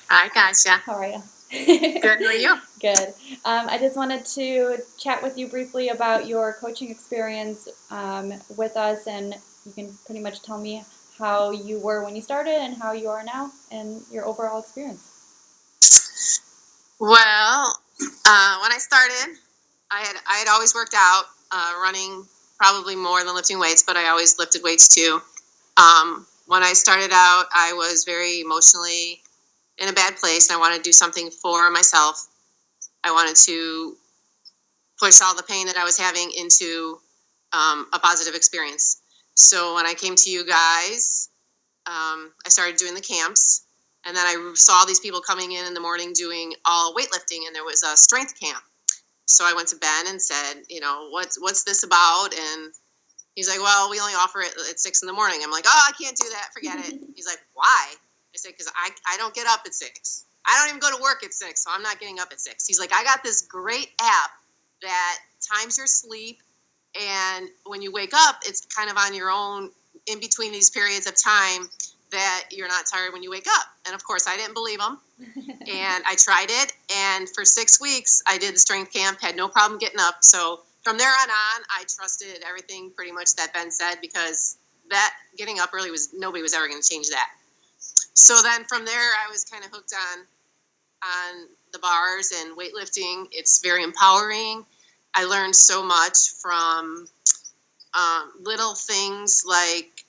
I gotcha. How are you? Good. How are you? Good. I just wanted to chat with you briefly about your coaching experience with us, and you can pretty much tell me how you were when you started and how you are now and your overall experience. Well, when I started, I had always worked out, running probably more than lifting weights, but I always lifted weights too. When I started out, I was very emotionally in a bad place, and I wanted to do something for myself. I wanted to push all the pain that I was having into a positive experience. So when I came to you guys, I started doing the camps, and then I saw these people coming in the morning doing all weightlifting, and there was a strength camp. So I went to Ben and said, what's this about? And he's like, well, we only offer it at 6 in the morning. I'm like, oh, I can't do that. Forget it. He's like, why? I said, because I don't get up at 6. I don't even go to work at 6, so I'm not getting up at 6. He's like, I got this great app that times your sleep, and when you wake up, it's kind of on your own in between these periods of time that you're not tired when you wake up. And of course, I didn't believe him. And I tried it. And for 6 weeks, I did the strength camp, had no problem getting up. So from there on, I trusted everything pretty much that Ben said, because that getting up early nobody was ever going to change that. So then from there, I was kind of hooked on the bars and weightlifting. It's very empowering. I learned so much from little things like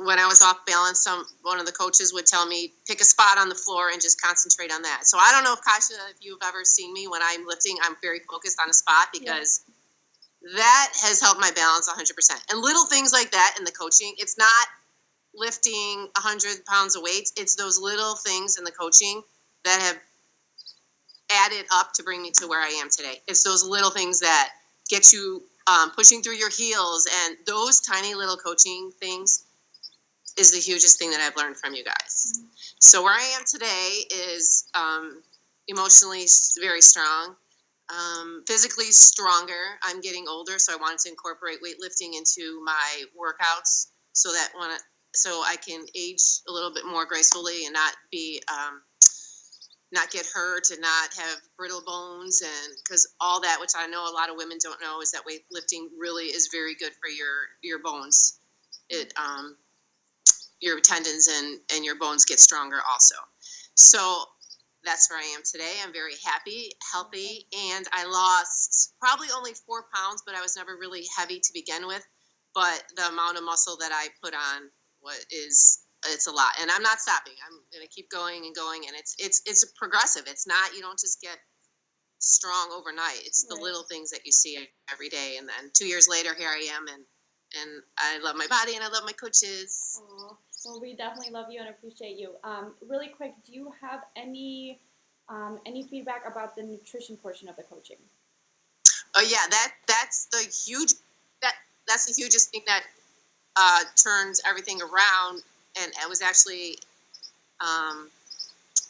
when I was off balance, one of the coaches would tell me, pick a spot on the floor and just concentrate on that. So I don't know if you've ever seen me when I'm lifting, I'm very focused on a spot, because that has helped my balance 100%. And little things like that in the coaching, it's not lifting 100 pounds of weights. It's those little things in the coaching that have added up to bring me to where I am today. It's those little things that get you pushing through your heels, and those tiny little coaching things is the hugest thing that I've learned from you guys. So where I am today is emotionally very strong, physically stronger. I'm getting older, so I wanted to incorporate weightlifting into my workouts so that so I can age a little bit more gracefully and not be not get hurt and not have brittle bones, and because all that, which I know a lot of women don't know, is that weightlifting really is very good for your bones. It your tendons and your bones get stronger also. So that's where I am today. I'm very happy, healthy, and I lost probably only 4 pounds, but I was never really heavy to begin with. But the amount of muscle that I put on it's a lot, and I'm not stopping. I'm going to keep going and going, and it's progressive. It's not, you don't just get strong overnight. It's the little things that you see every day, and then 2 years later, here I am, and I love my body and I love my coaches. Aww. Well, we definitely love you and appreciate you. Really quick, do you have any feedback about the nutrition portion of the coaching? Oh yeah, that's the hugest thing that turns everything around. And I was actually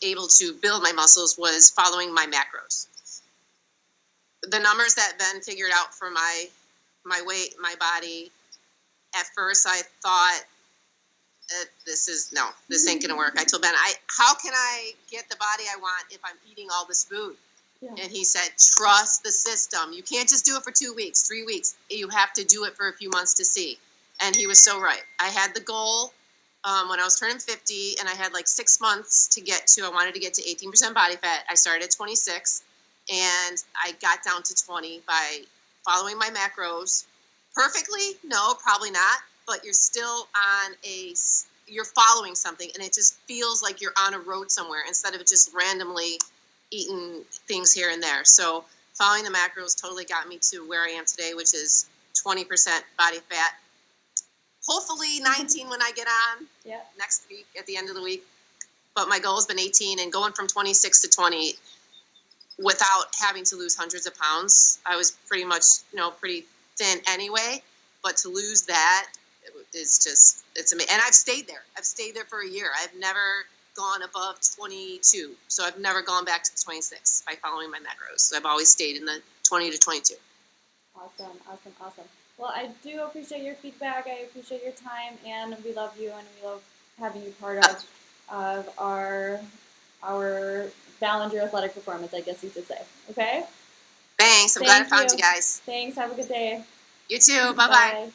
able to build my muscles was following my macros. The numbers that Ben figured out for my weight, my body. At first, I thought, this ain't gonna work. I told Ben, how can I get the body I want if I'm eating all this food? Yeah. And he said, trust the system. You can't just do it for 2 weeks, 3 weeks. You have to do it for a few months to see. And he was so right. I had the goal when I was turning 50, and I had like 6 months to I wanted to get to 18% body fat. I started at 26, and I got down to 20 by following my macros. Perfectly? No, probably not. But you're still you're following something, and it just feels like you're on a road somewhere instead of just randomly eating things here and there. So following the macros totally got me to where I am today, which is 20% body fat. Hopefully 19 when I get on next week at the end of the week. But my goal has been 18, and going from 26 to 20 without having to lose hundreds of pounds. I was pretty much, pretty thin anyway, but to lose that is just, it's amazing. And I've stayed there for a year. I've never gone above 22. So I've never gone back to 26 by following my macros. So I've always stayed in the 20 to 22. Awesome. Well, I do appreciate your feedback. I appreciate your time, and we love you, and we love having you part of our our Ballinger athletic performance, I guess you should say. Okay? Thanks. I'm glad I found you guys. Thanks. Have a good day. You too. Bye-bye. Bye.